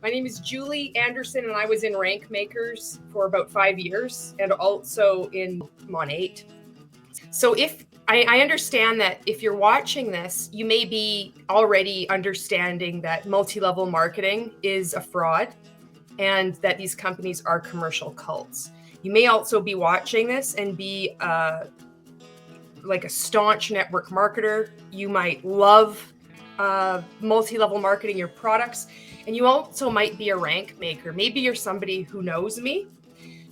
My name is Julie Anderson, and I was in Rank Makers for about 5 years and also in Mon8. So if I understand that if you're watching this, you may be already understanding that multi-level marketing is a fraud and that these companies are commercial cults. You may also be watching this and be like a staunch network marketer. You might love multi-level marketing your products, and you also might be a rank maker. Maybe you're somebody who knows me.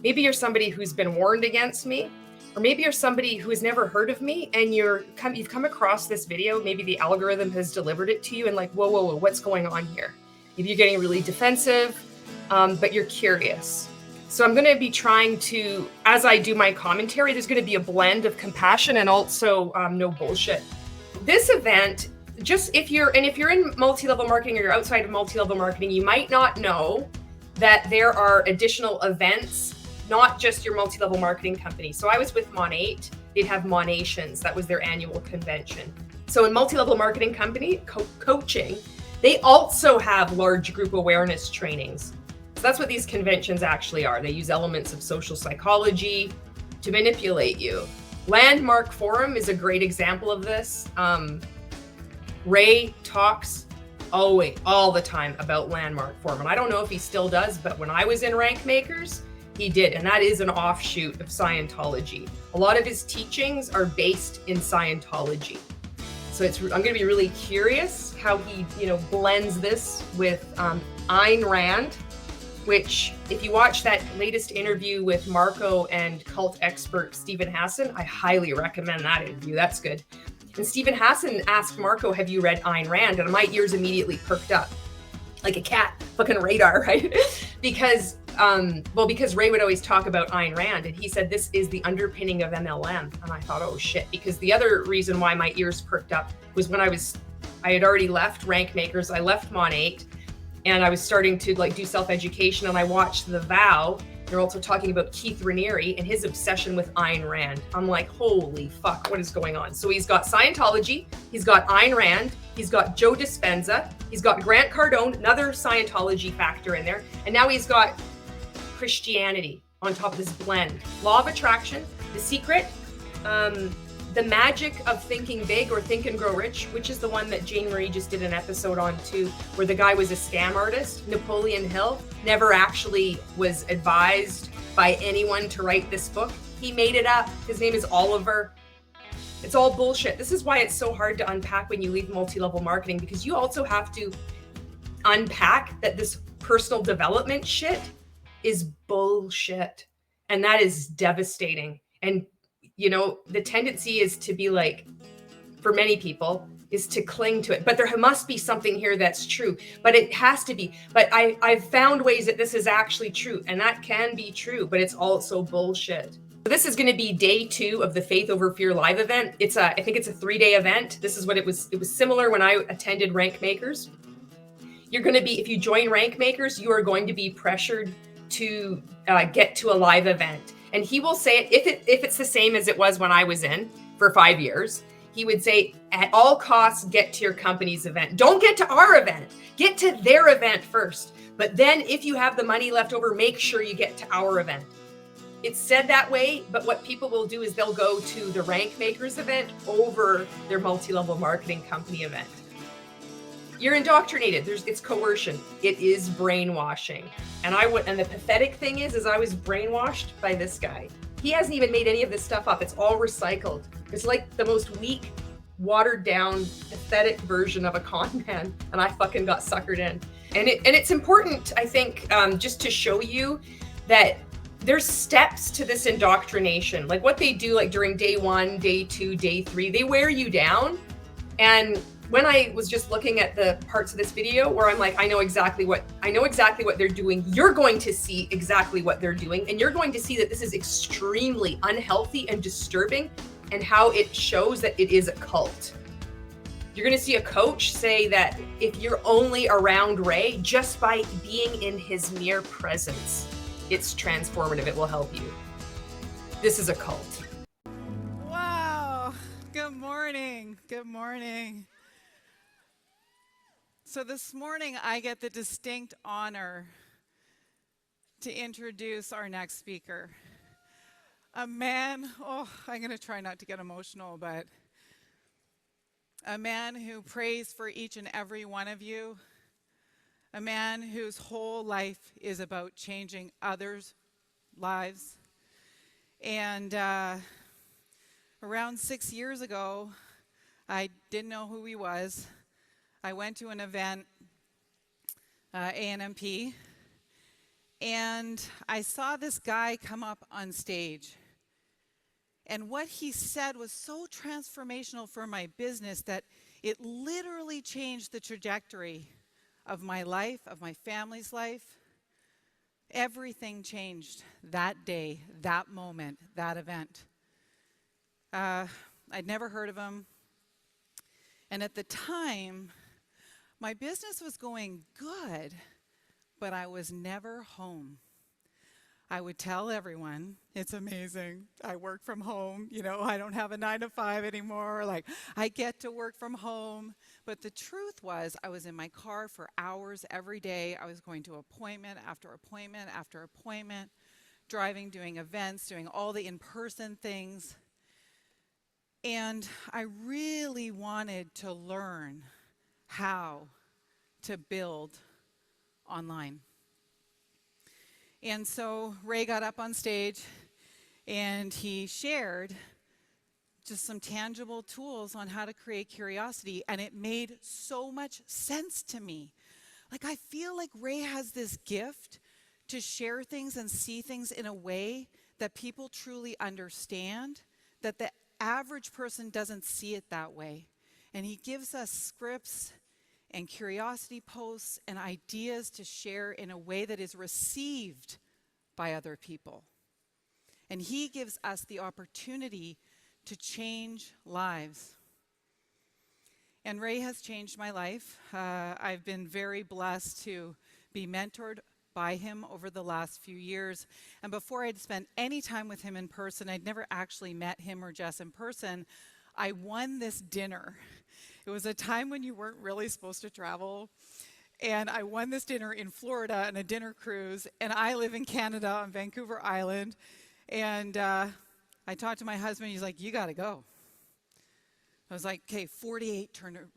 Maybe you're somebody who's been warned against me. Or maybe you're somebody who has never heard of me and you've come across this video. Maybe the algorithm has delivered it to you and like, whoa, what's going on here? Maybe you're getting really defensive, but you're curious. So I'm going to be trying to, as I do my commentary, there's going to be a blend of compassion and also no bullshit. This event, just if you're in multi-level marketing or you're outside of multi-level marketing, you might not know that there are additional events, not just your multi-level marketing company. So I was with Mon8. They'd have Monations. That was their annual convention. So in multi-level marketing company coaching, they also have large group awareness trainings. So that's what these conventions actually are. They use elements of social psychology to manipulate you. Landmark Forum is a great example of this. Ray talks all the time about Landmark Forum. And I don't know if he still does, but when I was in Rank Makers, he did, and that is an offshoot of Scientology. A lot of his teachings are based in Scientology. So I'm going to be really curious how he, blends this with Ayn Rand, which if you watch that latest interview with Marco and cult expert Stephen Hassan, I highly recommend that interview. That's good. And Stephen Hassan asked Marco, have you read Ayn Rand? And my ears immediately perked up like a cat, fucking radar, right? because Ray would always talk about Ayn Rand, and he said this is the underpinning of MLM. And I thought, oh shit, because the other reason why my ears perked up was when I had already left Rank Makers, I left Mon8, and I was starting to do self-education, and I watched The Vow. They're also talking about Keith Raniere and his obsession with Ayn Rand. I'm like, holy fuck, what is going on? So he's got Scientology, he's got Ayn Rand, he's got Joe Dispenza, he's got Grant Cardone, another Scientology factor in there, and now he's got Christianity on top of this blend. Law of attraction, The Secret, the magic of thinking big or think and grow rich, which is the one that Jane Marie just did an episode on too, where the guy was a scam artist. Napoleon Hill never actually was advised by anyone to write this book. He made it up. His name is Oliver. It's all bullshit. This is why it's so hard to unpack when you leave multi-level marketing, because you also have to unpack that this personal development shit is bullshit. And that is devastating. And the tendency is to be like, for many people, is to cling to it. But there must be something here that's true. But it has to be. But I've found ways that this is actually true. And that can be true, but it's also bullshit. So this is going to be day 2 of the Faith Over Fear live event. I think it's a 3-day event. This is what it was. It was similar when I attended Rank Makers. You're going to be, if you join Rank Makers, you are going to be pressured to get to a live event. And he will say it, if it's the same as it was when I was in for 5 years, he would say, at all costs, get to your company's event. Don't get to our event. Get to their event first. But then if you have the money left over, make sure you get to our event. It's said that way, but what people will do is they'll go to the Rank Makers event over their multi-level marketing company event. You're indoctrinated. It's coercion. It is brainwashing. And the pathetic thing is I was brainwashed by this guy. He hasn't even made any of this stuff up. It's all recycled. It's like the most weak, watered down, pathetic version of a con man. And I fucking got suckered in. And it's important, I think, just to show you that there's steps to this indoctrination. Like what they do, like during day 1, day 2, day 3, they wear you down. And when I was just looking at the parts of this video where I'm like, I know exactly what they're doing, you're going to see exactly what they're doing. And you're going to see that this is extremely unhealthy and disturbing, and how it shows that it is a cult. You're going to see a coach say that if you're only around Ray, just by being in his mere presence, it's transformative. It will help you. This is a cult. Wow. Good morning. Good morning. So this morning, I get the distinct honor to introduce our next speaker. A man, I'm going to try not to get emotional, but a man who prays for each and every one of you. A man whose whole life is about changing others' lives. And around 6 years ago, I didn't know who he was. I went to an event, A&MP, and I saw this guy come up on stage. And what he said was so transformational for my business that it literally changed the trajectory of my life, of my family's life. Everything changed that day, that moment, that event. I'd never heard of him. And at the time, my business was going good, but I was never home. I would tell everyone, it's amazing. I work from home. I don't have a 9-to-5 anymore. I get to work from home. But the truth was, I was in my car for hours every day. I was going to appointment after appointment after appointment, driving, doing events, doing all the in-person things. And I really wanted to learn how to build online. And so Ray got up on stage and he shared just some tangible tools on how to create curiosity, and it made so much sense to me. I feel like Ray has this gift to share things and see things in a way that people truly understand, that the average person doesn't see it that way. And he gives us scripts and curiosity posts and ideas to share in a way that is received by other people. And he gives us the opportunity to change lives. And Ray has changed my life. I've been very blessed to be mentored by him over the last few years. And before I'd spent any time with him in person, I'd never actually met him or Jess in person, I won this dinner. It was a time when you weren't really supposed to travel. And I won this dinner in Florida on a dinner cruise. And I live in Canada on Vancouver Island. And I talked to my husband. He's like, you got to go. I was like, okay, 48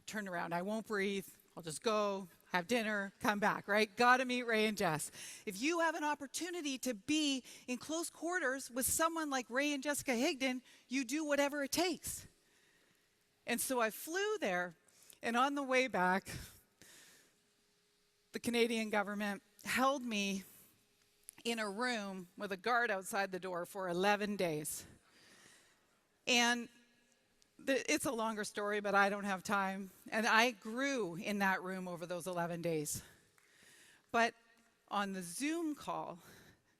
turn around. I won't breathe. I'll just go, have dinner, come back, right? Got to meet Ray and Jess. If you have an opportunity to be in close quarters with someone like Ray and Jessica Higdon, you do whatever it takes. And so I flew there, and on the way back, the Canadian government held me in a room with a guard outside the door for 11 days. And it's a longer story, but I don't have time. And I grew in that room over those 11 days. But on the Zoom call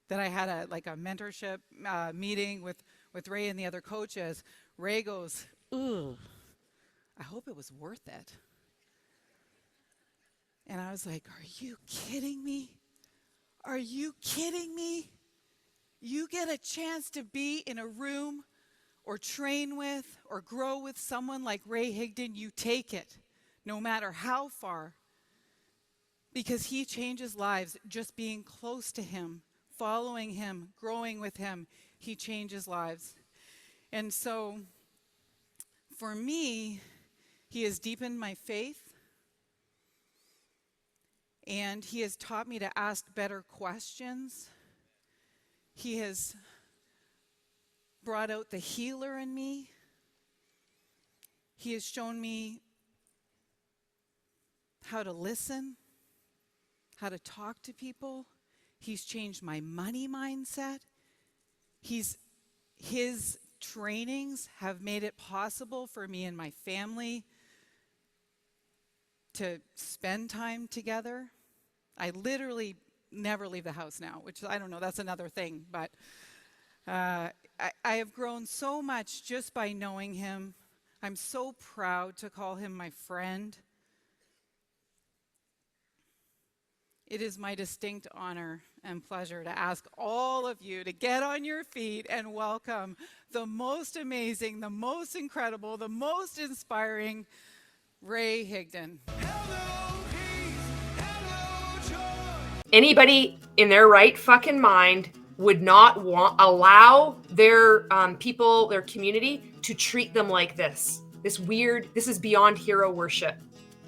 that I had a mentorship meeting with Ray and the other coaches, Ray goes, "Ooh, I hope it was worth it." And I was like, are you kidding me? Are you kidding me? You get a chance to be in a room or train with or grow with someone like Ray Higdon, you take it, no matter how far. Because he changes lives just being close to him, following him, growing with him. He changes lives. And so, for me, he has deepened my faith. And he has taught me to ask better questions. He has brought out the healer in me. He has shown me how to listen, how to talk to people. He's changed my money mindset. His trainings have made it possible for me and my family to spend time together. I literally never leave the house now, which I don't know, that's another thing. But I have grown so much just by knowing him. I'm so proud to call him my friend. It is my distinct honor and pleasure to ask all of you to get on your feet and welcome the most amazing, the most incredible, the most inspiring Ray Higdon. Hello, Anybody in their right fucking mind would not allow their people, their community, to treat them like this. This is beyond hero worship.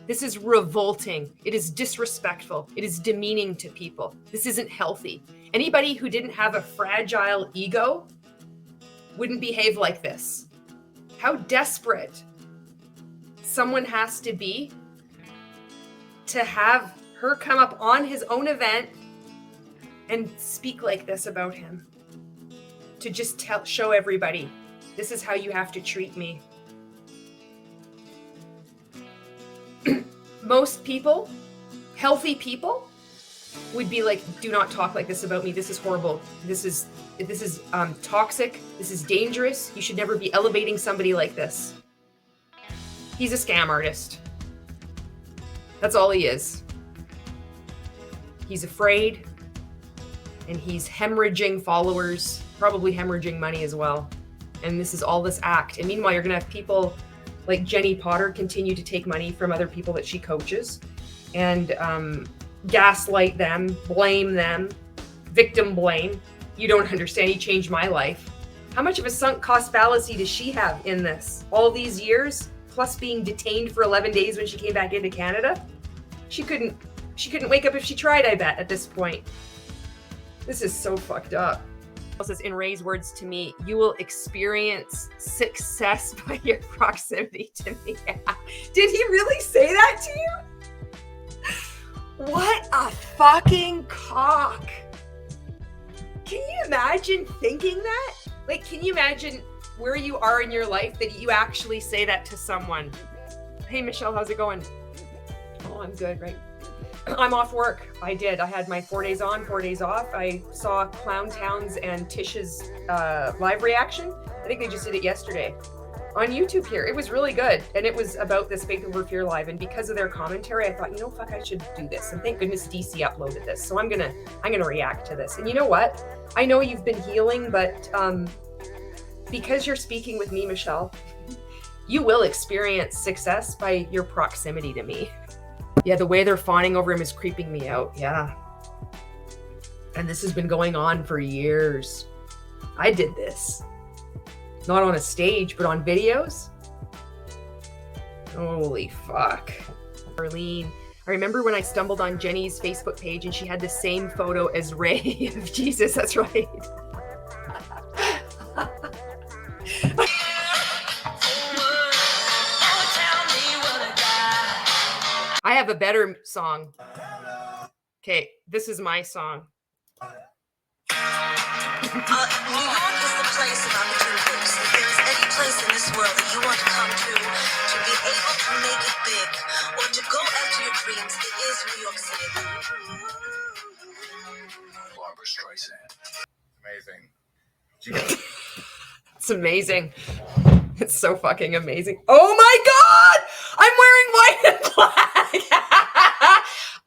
This is revolting. It is disrespectful. It is demeaning to people. This isn't healthy. Anybody who didn't have a fragile ego wouldn't behave like this. How desperate someone has to be to have her come up on his own event and speak like this about him. To just show everybody, this is how you have to treat me. Most people, healthy people, would be like, do not talk like this about me. This is horrible. This is toxic. This is dangerous. You should never be elevating somebody like this. He's a scam artist. That's all he is. He's afraid, and he's hemorrhaging followers, probably hemorrhaging money as well. And this is all this act. And meanwhile, you're going to have people like Jenny Potter continue to take money from other people that she coaches and gaslight them, blame them, victim blame. You don't understand. You changed my life. How much of a sunk cost fallacy does she have in this? All these years, plus being detained for 11 days when she came back into Canada? She couldn't wake up if she tried, I bet, at this point. This is so fucked up. It says, in Ray's words to me, you will experience success by your proximity to me. Did he really say that to you? What a fucking cock. Can you imagine thinking that? Like, can you imagine where you are in your life that you actually say that to someone? Hey, Michelle, how's it going? Oh, I'm good, right? I'm off work. I had my 4 days on, 4 days off. I saw Clown Towns and Tish's live reaction. I think they just did it yesterday on YouTube here. It was really good. And it was about this Faith Over Fear live. And because of their commentary, I thought, fuck, I should do this. And thank goodness DC uploaded this. So I'm gonna react to this. And you know what? I know you've been healing, but because you're speaking with me, Michelle, you will experience success by your proximity to me. Yeah, the way they're fawning over him is creeping me out. Yeah. And this has been going on for years. I did this. Not on a stage, but on videos. Holy fuck. Arlene. I remember when I stumbled on Jenny's Facebook page and she had the same photo as Ray of Jesus. That's right. I have a better song. Okay, this is my song. New York is the place of opportunities. If there is any place in this world that you want to come to be able to make it big, or to go after your dreams, it is New York City. Barbara Streisand. Amazing. It's amazing. It's so fucking amazing. Oh my God! I'm wearing white and black.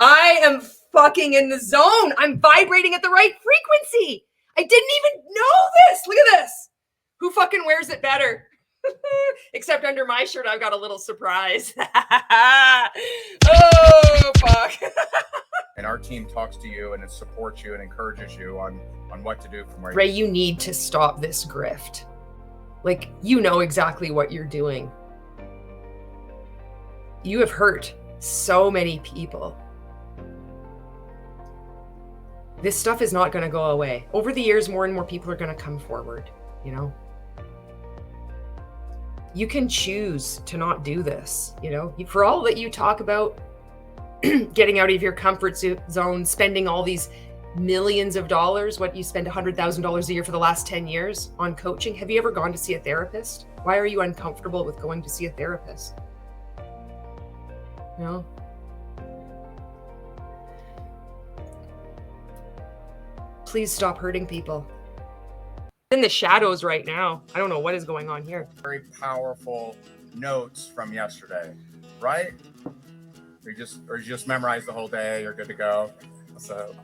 I am fucking in the zone. I'm vibrating at the right frequency. I didn't even know this. Look at this. Who fucking wears it better? Except under my shirt, I've got a little surprise. Oh, fuck. And our team talks to you and it supports you and encourages you on what to do from where Ray, you need to stop this grift. Like, you know exactly what you're doing. You have hurt so many people. This stuff is not going to go away. Over the years, more and more people are going to come forward, You can choose to not do this, For all that you talk about getting out of your comfort zone, spending all these millions of dollars, what you spend $100,000 a year for the last 10 years on coaching. Have you ever gone to see a therapist? Why are you uncomfortable with going to see a therapist? Please stop hurting people. In the shadows right now. I don't know what is going on here. very powerful notes from yesterday, right? Or you just memorize the whole day, you're good to go. So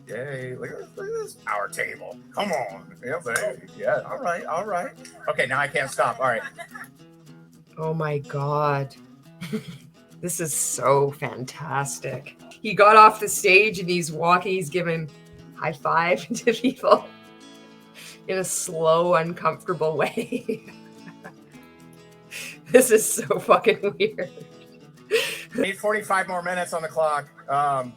yay, look at this power table. Come on. Yeah, all right. Okay, now I can't stop. All right. Oh my God. This is so fantastic. he got off the stage and he's walking, he's giving high five to people in a slow, uncomfortable way. This is so fucking weird. Need 45 more minutes on the clock. I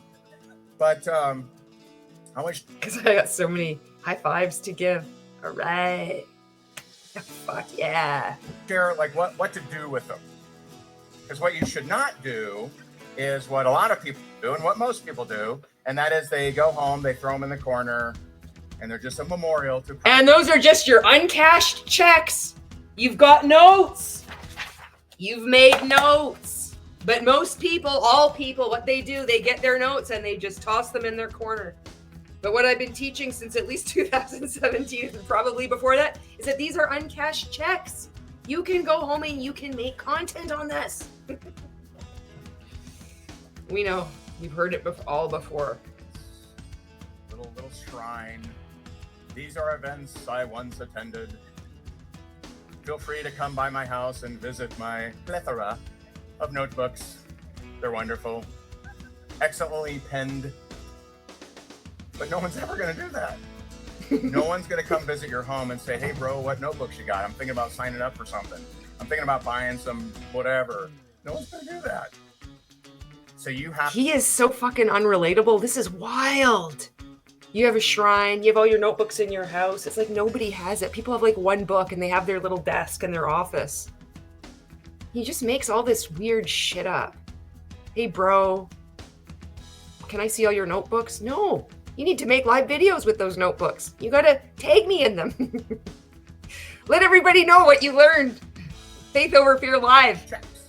wish, because I got so many high fives to give. All right. Fuck yeah. share like what to do with them. Because what you should not do is what a lot of people do and what most people do, and that is they go home, they throw them in the corner, and they're just a memorial to. And those are just your uncashed checks. You've got notes. You've made notes. But most people, all people, what they do, they get their notes and they just toss them in their corner. But what I've been teaching since at least 2017, and probably before that, is that these are uncashed checks. You can go home and you can make content on this. We know. You've heard it all before. Little shrine. These are events I once attended. Feel free to come by my house and visit my plethora of notebooks. They're wonderful. Excellently penned. But no one's ever going to do that. No one's going to come visit your home and say, hey, bro, what notebooks you got? I'm thinking about signing up for something. I'm thinking about buying some whatever. No one's going to do that. So you have... He is so fucking unrelatable. This is wild. You have a shrine. You have all your notebooks in your house. It's like nobody has it. People have like one book and they have their little desk in their office. He just makes all this weird shit up. Hey, bro, can I see all your notebooks? No. You need to make live videos with those notebooks. You gotta tag me in them. Let everybody know what you learned. Faith Over Fear Live. Checks.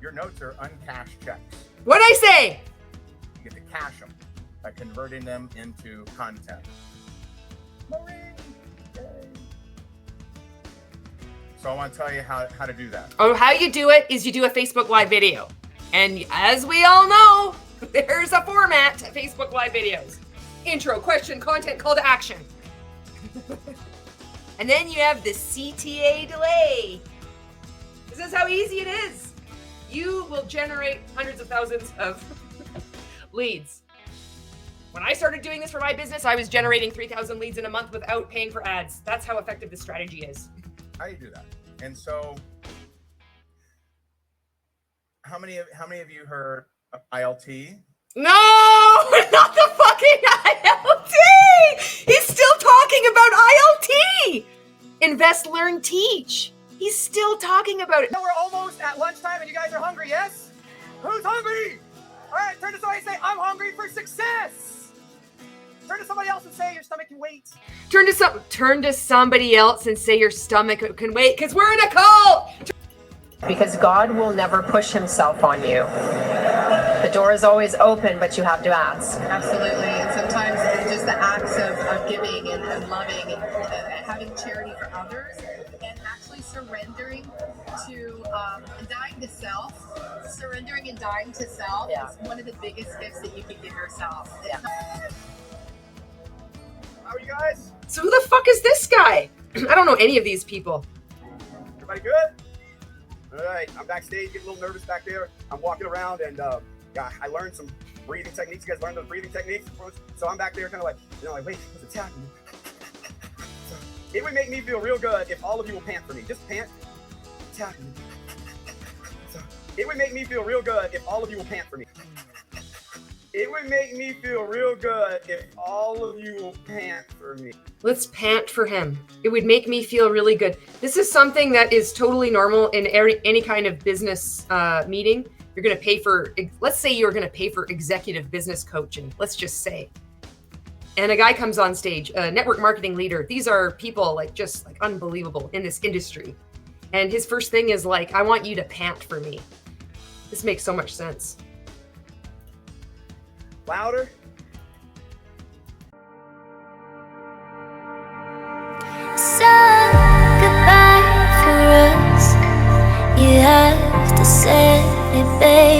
Your notes are uncashed checks. What'd I say? You get to cash them by converting them into content. So I want to tell you how to do that. Oh, how you do it is you do a Facebook Live video. And as we all know, there's a format to Facebook Live videos. Intro, question, content, call to action. And then you have the CTA delay. This is how easy it is. You will generate hundreds of thousands of leads. When I started doing this for my business, I was generating 3,000 leads in a month without paying for ads. That's how effective this strategy is. How do you do that? And so, how many of you heard of ILT? No, not the fucking ILT. He's still talking about ILT. Invest, learn, teach. He's still talking about it. So we're almost at lunchtime and you guys are hungry, yes? Who's hungry? All right, turn to somebody and say, I'm hungry for success. Turn to somebody else and say, your stomach can wait. Turn to somebody else and say your stomach can wait, because we're in a cult. Because God will never push himself on you. The door is always open, but you have to ask. Absolutely. And sometimes it's just the acts of giving and loving and having charity for others and actually surrendering to dying to self. Surrendering and dying to self is one of the biggest gifts that you can give yourself. Yeah. How are you guys? So who the fuck is this guy? I don't know any of these people. Everybody good? All right, I'm backstage, getting a little nervous back there. I'm walking around and I learned some breathing techniques. You guys learned those breathing techniques? So I'm back there kind of like, wait, what's attacking me? So it would make me feel real good if all of you will pant for me. Just pant. Attacking me. So it would make me feel real good if all of you will pant for me. It would make me feel real good if all of you will pant for me. Let's pant for him. It would make me feel really good. This is something that is totally normal in any kind of business meeting. You're going to pay for, let's say you're going to pay for executive business coaching. Let's just say. And a guy comes on stage, a network marketing leader. These are people just unbelievable in this industry. And his first thing is I want you to pant for me. This makes so much sense. Louder. So goodbye for us. You have to say it, babe.